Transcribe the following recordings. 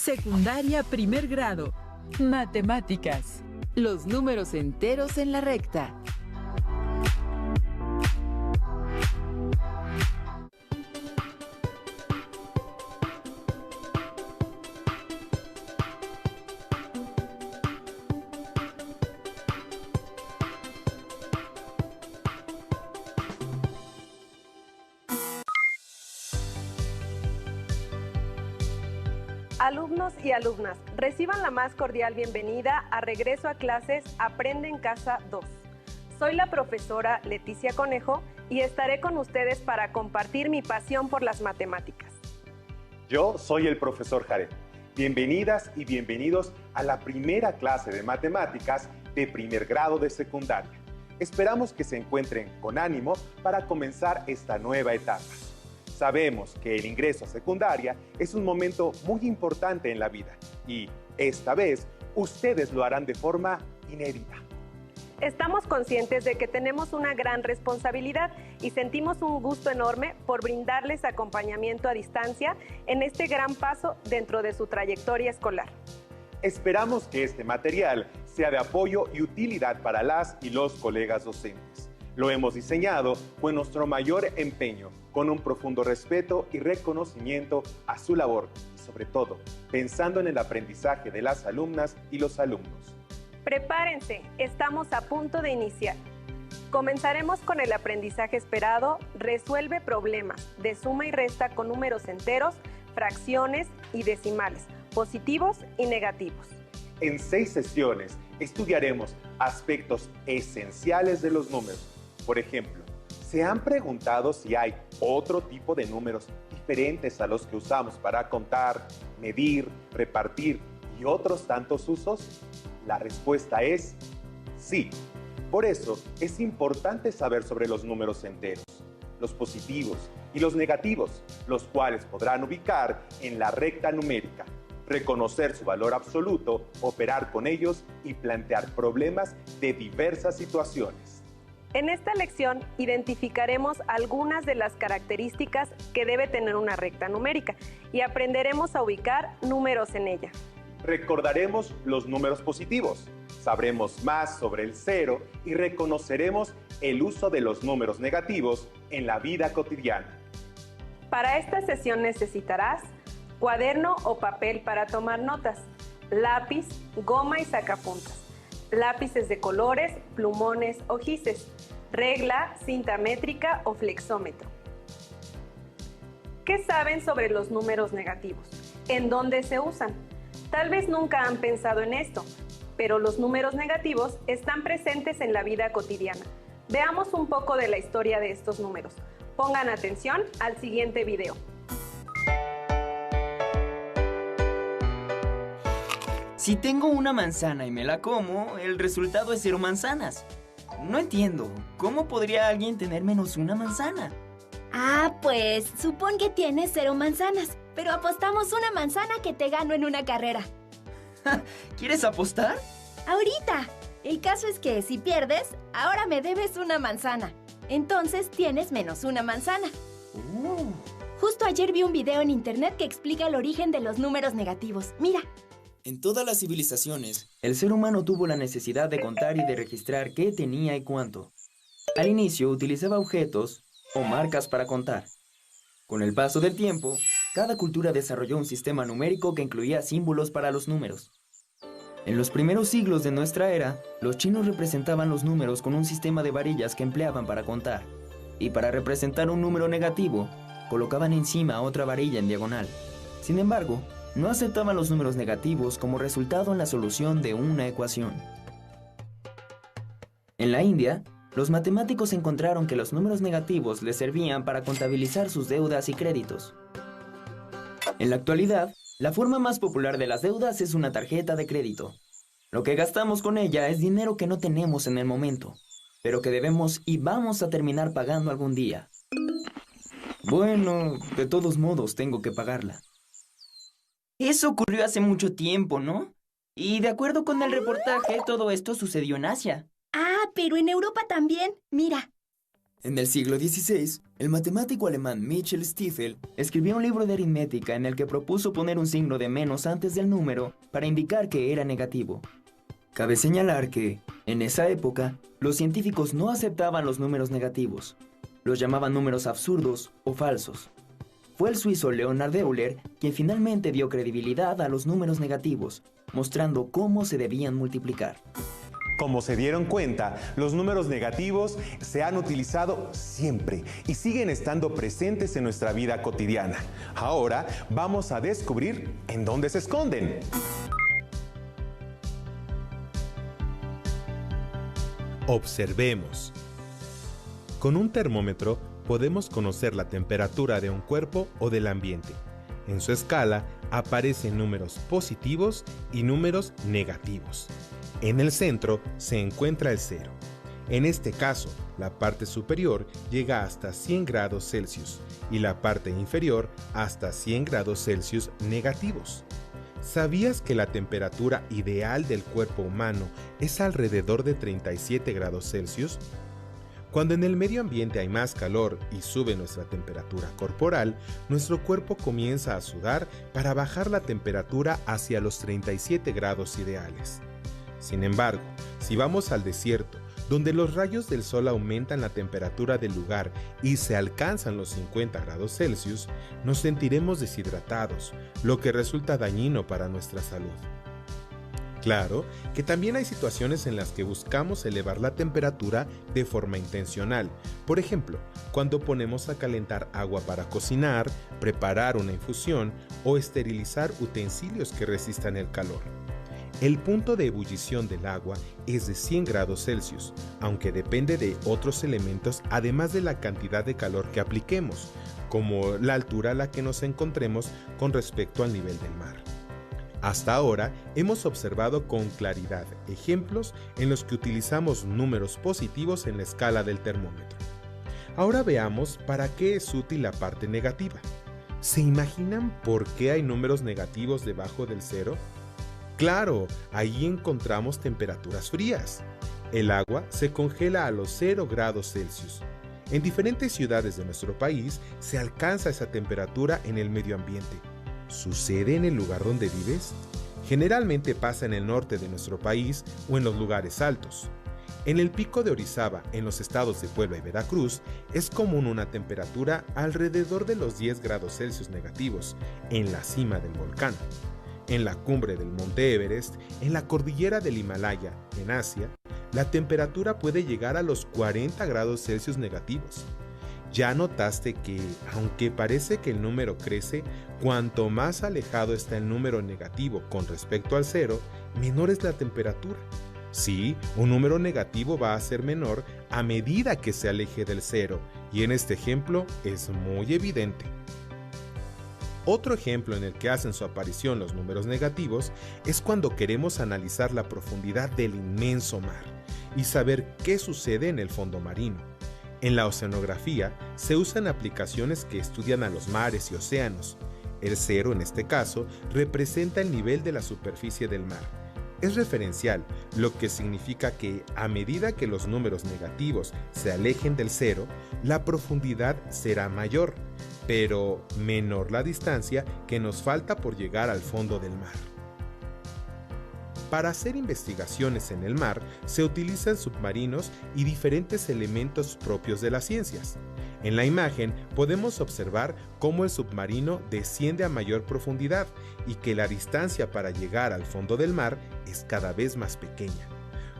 Secundaria primer grado. Matemáticas. Los números enteros en la recta. Alumnos y alumnas, reciban la más cordial bienvenida a Regreso a Clases Aprende en Casa 2. Soy la profesora Leticia Conejo y estaré con ustedes para compartir mi pasión por las matemáticas. Yo soy el profesor Jared. Bienvenidas y bienvenidos a la primera clase de matemáticas de primer grado de secundaria. Esperamos que se encuentren con ánimo para comenzar esta nueva etapa. Sabemos que el ingreso a secundaria es un momento muy importante en la vida y, esta vez, ustedes lo harán de forma inédita. Estamos conscientes de que tenemos una gran responsabilidad y sentimos un gusto enorme por brindarles acompañamiento a distancia en este gran paso dentro de su trayectoria escolar. Esperamos que este material sea de apoyo y utilidad para las y los colegas docentes. Lo hemos diseñado con nuestro mayor empeño, con un profundo respeto y reconocimiento a su labor y, sobre todo, pensando en el aprendizaje de las alumnas y los alumnos. Prepárense, estamos a punto de iniciar. Comenzaremos con el aprendizaje esperado. Resuelve problemas de suma y resta con números enteros, fracciones y decimales, positivos y negativos. En 6 sesiones estudiaremos aspectos esenciales de los números. Por ejemplo, ¿se han preguntado si hay otro tipo de números diferentes a los que usamos para contar, medir, repartir y otros tantos usos? La respuesta es sí. Por eso es importante saber sobre los números enteros, los positivos y los negativos, los cuales podrán ubicar en la recta numérica, reconocer su valor absoluto, operar con ellos y plantear problemas de diversas situaciones. En esta lección identificaremos algunas de las características que debe tener una recta numérica y aprenderemos a ubicar números en ella. Recordaremos los números positivos, sabremos más sobre el cero y reconoceremos el uso de los números negativos en la vida cotidiana. Para esta sesión necesitarás cuaderno o papel para tomar notas, lápiz, goma y sacapuntas, lápices de colores, plumones o gises, regla, cinta métrica o flexómetro. ¿Qué saben sobre los números negativos? ¿En dónde se usan? Tal vez nunca han pensado en esto, pero los números negativos están presentes en la vida cotidiana. Veamos un poco de la historia de estos números. Pongan atención al siguiente video. Si tengo una manzana y me la como, el resultado es 0 manzanas. No entiendo, ¿cómo podría alguien tener menos una manzana? Ah, pues, supón que tienes 0 manzanas, pero apostamos una manzana que te gano en una carrera. ¿Quieres apostar? ¡Ahorita! El caso es que si pierdes, ahora me debes una manzana. Entonces tienes menos una manzana. Justo ayer vi un video en internet que explica el origen de los números negativos. Mira. En todas las civilizaciones, el ser humano tuvo la necesidad de contar y de registrar qué tenía y cuánto. Al inicio utilizaba objetos o marcas para contar. Con el paso del tiempo, cada cultura desarrolló un sistema numérico que incluía símbolos para los números. En los primeros siglos de nuestra era, los chinos representaban los números con un sistema de varillas que empleaban para contar. Y para representar un número negativo, colocaban encima otra varilla en diagonal. Sin embargo, no aceptaban los números negativos como resultado en la solución de una ecuación. En la India, los matemáticos encontraron que los números negativos les servían para contabilizar sus deudas y créditos. En la actualidad, la forma más popular de las deudas es una tarjeta de crédito. Lo que gastamos con ella es dinero que no tenemos en el momento, pero que debemos y vamos a terminar pagando algún día. Bueno, de todos modos tengo que pagarla. Eso ocurrió hace mucho tiempo, ¿no? Y de acuerdo con el reportaje, todo esto sucedió en Asia. Ah, pero en Europa también. Mira. En el siglo XVI, el matemático alemán Michel Stiefel escribió un libro de aritmética en el que propuso poner un signo de menos antes del número para indicar que era negativo. Cabe señalar que, en esa época, los científicos no aceptaban los números negativos. Los llamaban números absurdos o falsos. Fue el suizo Leonhard Euler quien finalmente dio credibilidad a los números negativos, mostrando cómo se debían multiplicar. Como se dieron cuenta, los números negativos se han utilizado siempre y siguen estando presentes en nuestra vida cotidiana. Ahora vamos a descubrir en dónde se esconden. Observemos. Con un termómetro podemos conocer la temperatura de un cuerpo o del ambiente. En su escala aparecen números positivos y números negativos. En el centro se encuentra el cero. En este caso, la parte superior llega hasta 100 grados Celsius y la parte inferior hasta 100 grados Celsius negativos. ¿Sabías que la temperatura ideal del cuerpo humano es alrededor de 37 grados Celsius? Cuando en el medio ambiente hay más calor y sube nuestra temperatura corporal, nuestro cuerpo comienza a sudar para bajar la temperatura hacia los 37 grados ideales. Sin embargo, si vamos al desierto, donde los rayos del sol aumentan la temperatura del lugar y se alcanzan los 50 grados Celsius, nos sentiremos deshidratados, lo que resulta dañino para nuestra salud. Claro que también hay situaciones en las que buscamos elevar la temperatura de forma intencional. Por ejemplo, cuando ponemos a calentar agua para cocinar, preparar una infusión o esterilizar utensilios que resistan el calor. El punto de ebullición del agua es de 100 grados Celsius, aunque depende de otros elementos además de la cantidad de calor que apliquemos, como la altura a la que nos encontremos con respecto al nivel del mar. Hasta ahora hemos observado con claridad ejemplos en los que utilizamos números positivos en la escala del termómetro. Ahora veamos para qué es útil la parte negativa. ¿Se imaginan por qué hay números negativos debajo del cero? Claro, ahí encontramos temperaturas frías. El agua se congela a los 0 grados Celsius. En diferentes ciudades de nuestro país se alcanza esa temperatura en el medio ambiente. ¿Sucede en el lugar donde vives? Generalmente pasa en el norte de nuestro país o en los lugares altos. En el pico de Orizaba, en los estados de Puebla y Veracruz, es común una temperatura alrededor de los 10 grados Celsius negativos en la cima del volcán. En la cumbre del monte Everest, en la cordillera del Himalaya, en Asia, la temperatura puede llegar a los 40 grados Celsius negativos. ¿Ya notaste que, aunque parece que el número crece, cuanto más alejado está el número negativo con respecto al cero, menor es la temperatura? Sí, un número negativo va a ser menor a medida que se aleje del cero, y en este ejemplo es muy evidente. Otro ejemplo en el que hacen su aparición los números negativos es cuando queremos analizar la profundidad del inmenso mar y saber qué sucede en el fondo marino. En la oceanografía se usan aplicaciones que estudian a los mares y océanos. El cero, en este caso, representa el nivel de la superficie del mar. Es referencial, lo que significa que a medida que los números negativos se alejen del cero, la profundidad será mayor, pero menor la distancia que nos falta por llegar al fondo del mar. Para hacer investigaciones en el mar se utilizan submarinos y diferentes elementos propios de las ciencias. En la imagen podemos observar cómo el submarino desciende a mayor profundidad y que la distancia para llegar al fondo del mar es cada vez más pequeña.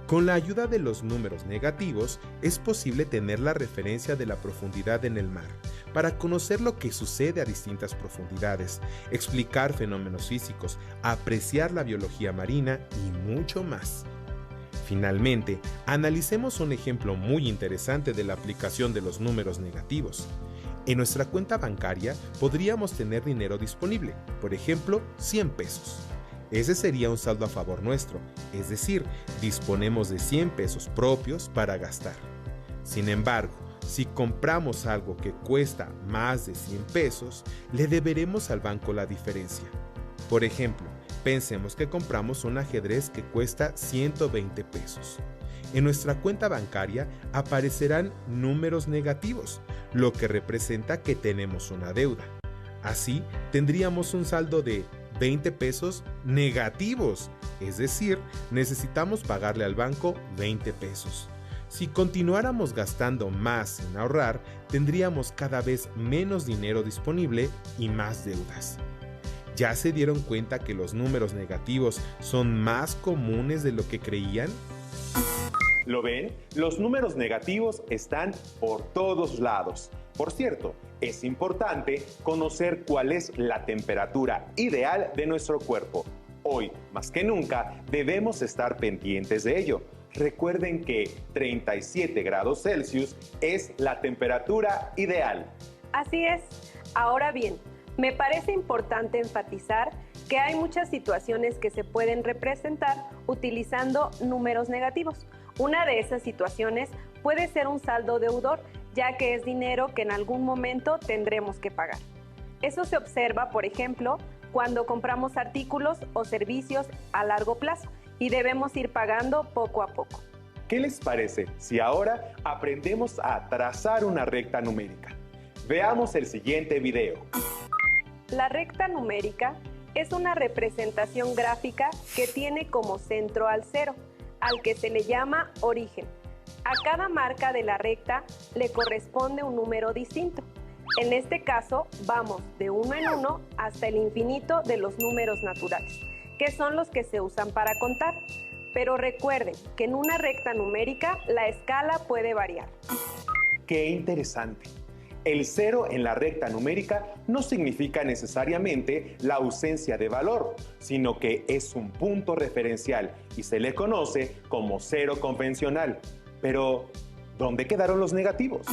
Con la ayuda de los números negativos es posible tener la referencia de la profundidad en el mar, para conocer lo que sucede a distintas profundidades, explicar fenómenos físicos, apreciar la biología marina y mucho más. Finalmente, analicemos un ejemplo muy interesante de la aplicación de los números negativos. En nuestra cuenta bancaria podríamos tener dinero disponible, por ejemplo, 100 pesos. Ese sería un saldo a favor nuestro, es decir, disponemos de 100 pesos propios para gastar. Sin embargo, si compramos algo que cuesta más de 100 pesos, le deberemos al banco la diferencia. Por ejemplo, pensemos que compramos un ajedrez que cuesta 120 pesos. en nuestra cuenta bancaria aparecerán números negativos, lo que representa que tenemos una deuda. Así, tendríamos un saldo de 20 pesos negativos, es decir, necesitamos pagarle al banco 20 pesos. Si continuáramos gastando más sin ahorrar, tendríamos cada vez menos dinero disponible y más deudas. ¿Ya se dieron cuenta que los números negativos son más comunes de lo que creían? ¿Lo ven? Los números negativos están por todos lados. Por cierto, es importante conocer cuál es la temperatura ideal de nuestro cuerpo. Hoy, más que nunca, debemos estar pendientes de ello. Recuerden que 37 grados Celsius es la temperatura ideal. Así es. Ahora bien, me parece importante enfatizar que hay muchas situaciones que se pueden representar utilizando números negativos. Una de esas situaciones puede ser un saldo deudor, ya que es dinero que en algún momento tendremos que pagar. Eso se observa, por ejemplo, cuando compramos artículos o servicios a largo plazo y debemos ir pagando poco a poco. ¿Qué les parece si ahora aprendemos a trazar una recta numérica? Veamos el siguiente video. La recta numérica es una representación gráfica que tiene como centro al cero, al que se le llama origen. A cada marca de la recta le corresponde un número distinto. En este caso, vamos de uno en uno hasta el infinito de los números naturales, que son los que se usan para contar. Pero recuerden que en una recta numérica la escala puede variar. ¡Qué interesante! El cero en la recta numérica no significa necesariamente la ausencia de valor, sino que es un punto referencial y se le conoce como cero convencional. Pero, ¿dónde quedaron los negativos?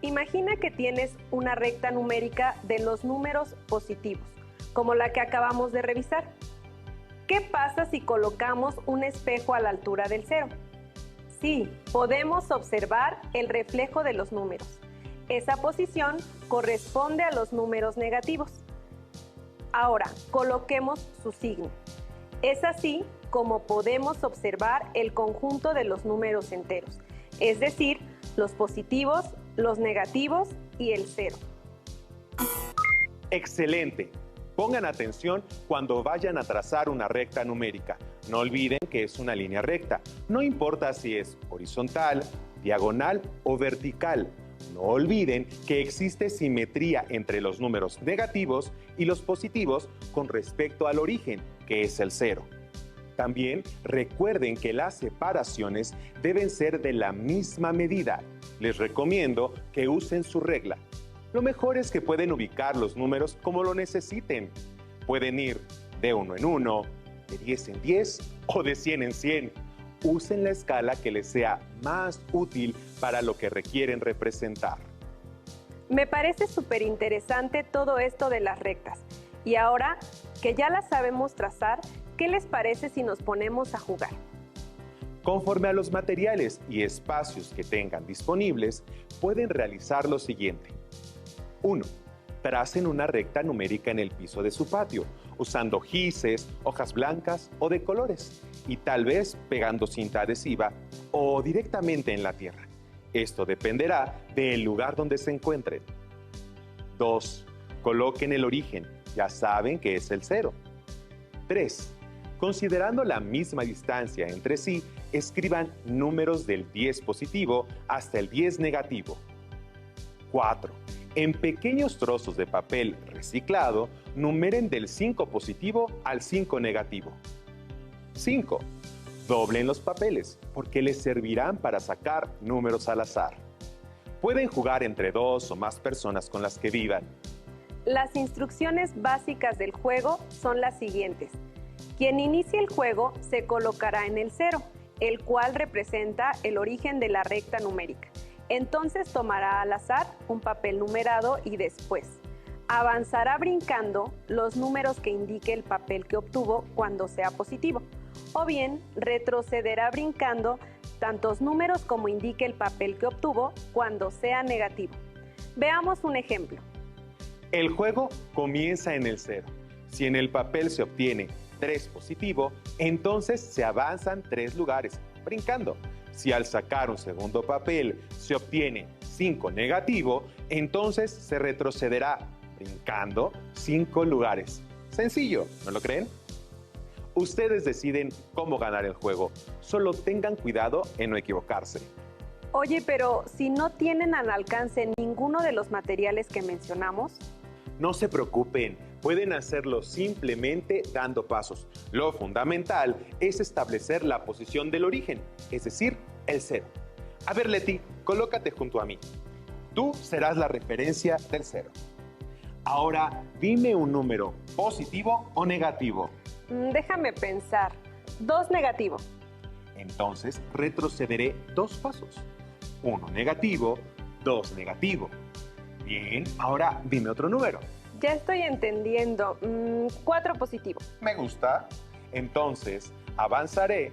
Imagina que tienes una recta numérica de los números positivos, como la que acabamos de revisar. ¿Qué pasa si colocamos un espejo a la altura del cero? Sí, podemos observar el reflejo de los números. Esa posición corresponde a los números negativos. Ahora, coloquemos su signo. Es así como podemos observar el conjunto de los números enteros, es decir, los positivos, los negativos y el cero. ¡Excelente! Pongan atención cuando vayan a trazar una recta numérica. No olviden que es una línea recta. No importa si es horizontal, diagonal o vertical. No olviden que existe simetría entre los números negativos y los positivos con respecto al origen, que es el cero. También recuerden que las separaciones deben ser de la misma medida. Les recomiendo que usen su regla. Lo mejor es que pueden ubicar los números como lo necesiten. Pueden ir de 1 en 1, de 10 en 10 o de 100 en 100. Usen la escala que les sea más útil para lo que requieren representar. Me parece súper interesante todo esto de las rectas. Y ahora que ya las sabemos trazar, ¿qué les parece si nos ponemos a jugar? Conforme a los materiales y espacios que tengan disponibles, pueden realizar lo siguiente. 1. Tracen una recta numérica en el piso de su patio, usando gises, hojas blancas o de colores, y tal vez pegando cinta adhesiva o directamente en la tierra. Esto dependerá del lugar donde se encuentren. 2. Coloquen el origen, ya saben que es el cero. 3. Considerando la misma distancia entre sí, escriban números del 10 positivo hasta el 10 negativo. 4. En pequeños trozos de papel reciclado, numeren del 5 positivo al 5 negativo. 5. Doblen los papeles, porque les servirán para sacar números al azar. Pueden jugar entre 2 o más personas con las que vivan. Las instrucciones básicas del juego son las siguientes. Quien inicie el juego se colocará en el 0, el cual representa el origen de la recta numérica. Entonces tomará al azar un papel numerado y después avanzará brincando los números que indique el papel que obtuvo cuando sea positivo, o bien retrocederá brincando tantos números como indique el papel que obtuvo cuando sea negativo. Veamos un ejemplo. El juego comienza en el 0. Si en el papel se obtiene 3 positivo, entonces se avanzan 3 lugares, brincando. Si al sacar un segundo papel se obtiene 5 negativo, entonces se retrocederá brincando 5 lugares. Sencillo, ¿no lo creen? Ustedes deciden cómo ganar el juego. Solo tengan cuidado en no equivocarse. Oye, pero si no tienen al alcance ninguno de los materiales que mencionamos. No se preocupen, pueden hacerlo simplemente dando pasos. Lo fundamental es establecer la posición del origen, es decir, el 0. A ver, Leti, colócate junto a mí. Tú serás la referencia del 0. Ahora, dime un número positivo o negativo. Déjame pensar. 2 negativo. Entonces, retrocederé 2 pasos. 1 negativo, 2 negativo. Bien, ahora dime otro número. Ya estoy entendiendo. 4 positivo. Me gusta. Entonces, avanzaré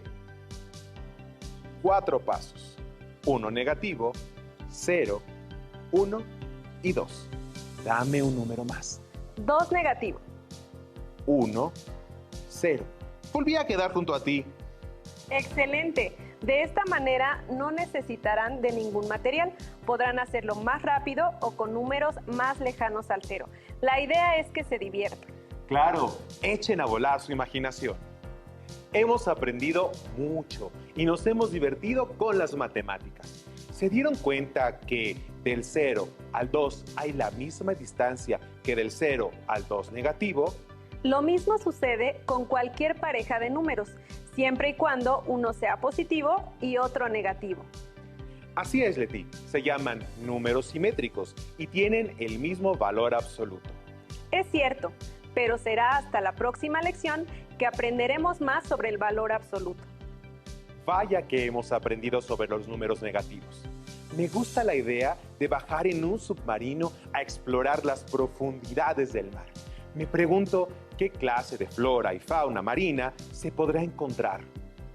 4 pasos. 1 negativo, 0, 1 y 2. Dame un número más. 2 negativo. 1, 0. Volví a quedar junto a ti. Excelente. De esta manera no necesitarán de ningún material. Podrán hacerlo más rápido o con números más lejanos al 0. La idea es que se diviertan. Claro, echen a volar su imaginación. Hemos aprendido mucho y nos hemos divertido con las matemáticas. ¿Se dieron cuenta que del 0 al 2 hay la misma distancia que del 0 al 2 negativo? Lo mismo sucede con cualquier pareja de números, siempre y cuando uno sea positivo y otro negativo. Así es, Leti. Se llaman números simétricos y tienen el mismo valor absoluto. Es cierto, pero será hasta la próxima lección que aprenderemos más sobre el valor absoluto. Vaya que hemos aprendido sobre los números negativos. Me gusta la idea de bajar en un submarino a explorar las profundidades del mar. Me pregunto qué clase de flora y fauna marina se podrá encontrar.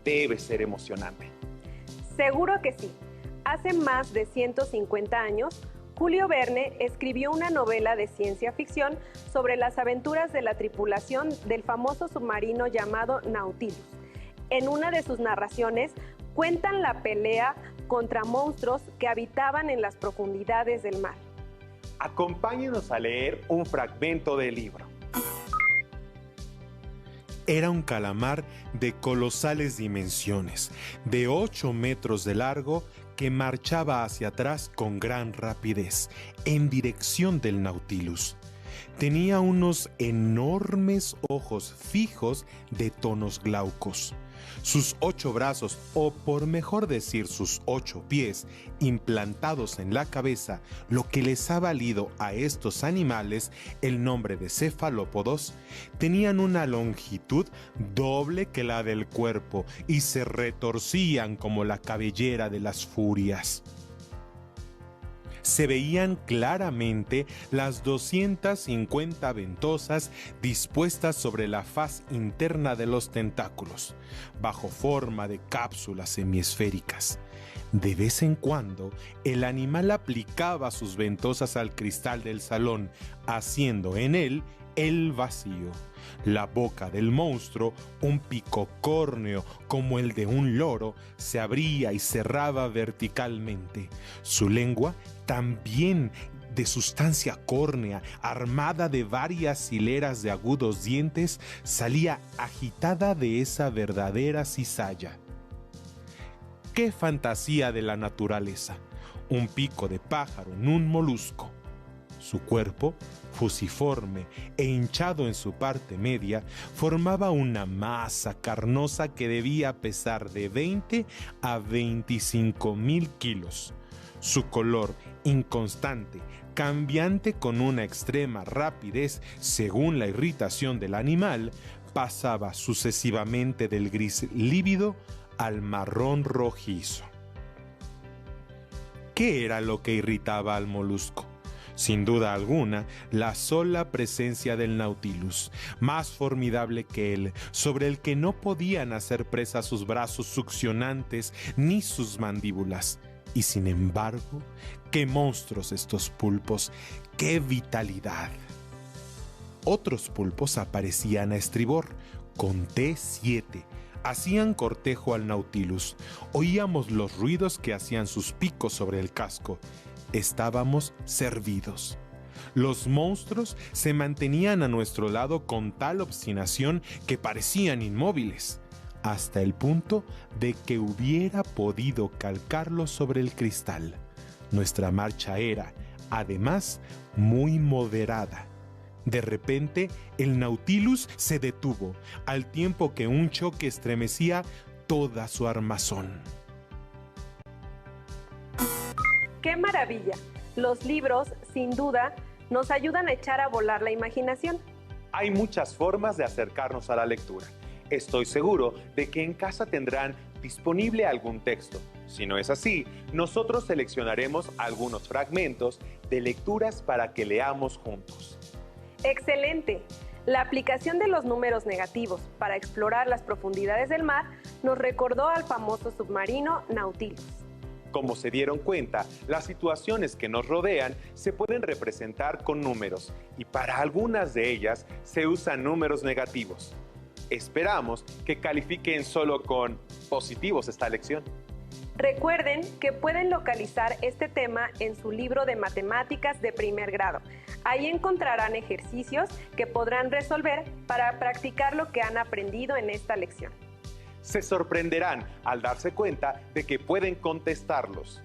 Debe ser emocionante. Seguro que sí. Hace más de 150 años, Julio Verne escribió una novela de ciencia ficción sobre las aventuras de la tripulación del famoso submarino llamado Nautilus. En una de sus narraciones cuentan la pelea contra monstruos que habitaban en las profundidades del mar. Acompáñenos a leer un fragmento del libro. Era un calamar de colosales dimensiones, de 8 metros de largo, que marchaba hacia atrás con gran rapidez, en dirección del Nautilus. Tenía unos enormes ojos fijos de tonos glaucos. Sus 8 brazos, o por mejor decir sus 8 pies, implantados en la cabeza, lo que les ha valido a estos animales el nombre de cefalópodos, tenían una longitud doble que la del cuerpo y se retorcían como la cabellera de las furias. Se veían claramente las 250 ventosas dispuestas sobre la faz interna de los tentáculos, bajo forma de cápsulas semiesféricas. De vez en cuando, el animal aplicaba sus ventosas al cristal del salón, haciendo en él el vacío. La boca del monstruo, un pico córneo como el de un loro, se abría y cerraba verticalmente. Su lengua, también de sustancia córnea, armada de varias hileras de agudos dientes, salía agitada de esa verdadera cizalla. ¡Qué fantasía de la naturaleza! Un pico de pájaro en un molusco. Su cuerpo, fusiforme e hinchado en su parte media, formaba una masa carnosa que debía pesar de 20 a 25,000 kilos. Su color, inconstante, cambiante con una extrema rapidez según la irritación del animal, pasaba sucesivamente del gris lívido al marrón rojizo. ¿Qué era lo que irritaba al molusco? Sin duda alguna, la sola presencia del Nautilus, más formidable que él, sobre el que no podían hacer presa sus brazos succionantes ni sus mandíbulas. Y sin embargo, ¡qué monstruos estos pulpos! ¡Qué vitalidad! Otros pulpos aparecían a estribor. Conté 7, hacían cortejo al Nautilus. Oíamos los ruidos que hacían sus picos sobre el casco. Estábamos servidos. Los monstruos se mantenían a nuestro lado con tal obstinación que parecían inmóviles, hasta el punto de que hubiera podido calcarlos sobre el cristal. Nuestra marcha era, además, muy moderada. De repente, el Nautilus se detuvo, al tiempo que un choque estremecía toda su armazón. ¡Qué maravilla! Los libros, sin duda, nos ayudan a echar a volar la imaginación. Hay muchas formas de acercarnos a la lectura. Estoy seguro de que en casa tendrán disponible algún texto. Si no es así, nosotros seleccionaremos algunos fragmentos de lecturas para que leamos juntos. ¡Excelente! La aplicación de los números negativos para explorar las profundidades del mar nos recordó al famoso submarino Nautilus. Como se dieron cuenta, las situaciones que nos rodean se pueden representar con números y para algunas de ellas se usan números negativos. Esperamos que califiquen solo con positivos esta lección. Recuerden que pueden localizar este tema en su libro de matemáticas de primer grado. Ahí encontrarán ejercicios que podrán resolver para practicar lo que han aprendido en esta lección. Se sorprenderán al darse cuenta de que pueden contestarlos.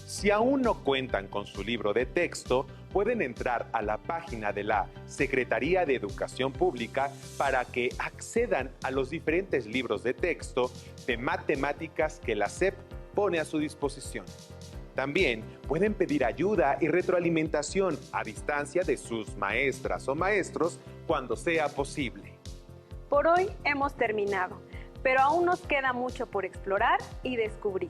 Si aún no cuentan con su libro de texto, pueden entrar a la página de la Secretaría de Educación Pública para que accedan a los diferentes libros de texto de matemáticas que la SEP pone a su disposición. También pueden pedir ayuda y retroalimentación a distancia de sus maestras o maestros cuando sea posible. Por hoy hemos terminado, pero aún nos queda mucho por explorar y descubrir.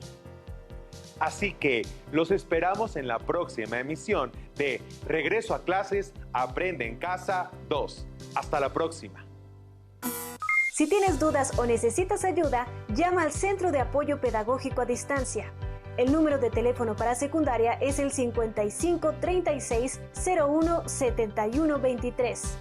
Así que los esperamos en la próxima emisión de Regreso a Clases, Aprende en Casa 2. Hasta la próxima. Si tienes dudas o necesitas ayuda, llama al Centro de Apoyo Pedagógico a Distancia. El número de teléfono para secundaria es el 55 36 01 71 23.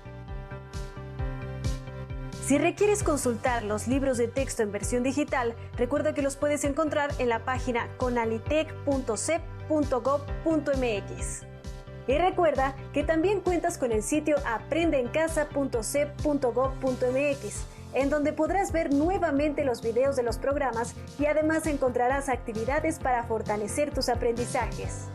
Si requieres consultar los libros de texto en versión digital, recuerda que los puedes encontrar en la página conalitec.cep.gov.mx. Y recuerda que también cuentas con el sitio aprendeencasa.cep.gov.mx, en donde podrás ver nuevamente los videos de los programas y además encontrarás actividades para fortalecer tus aprendizajes.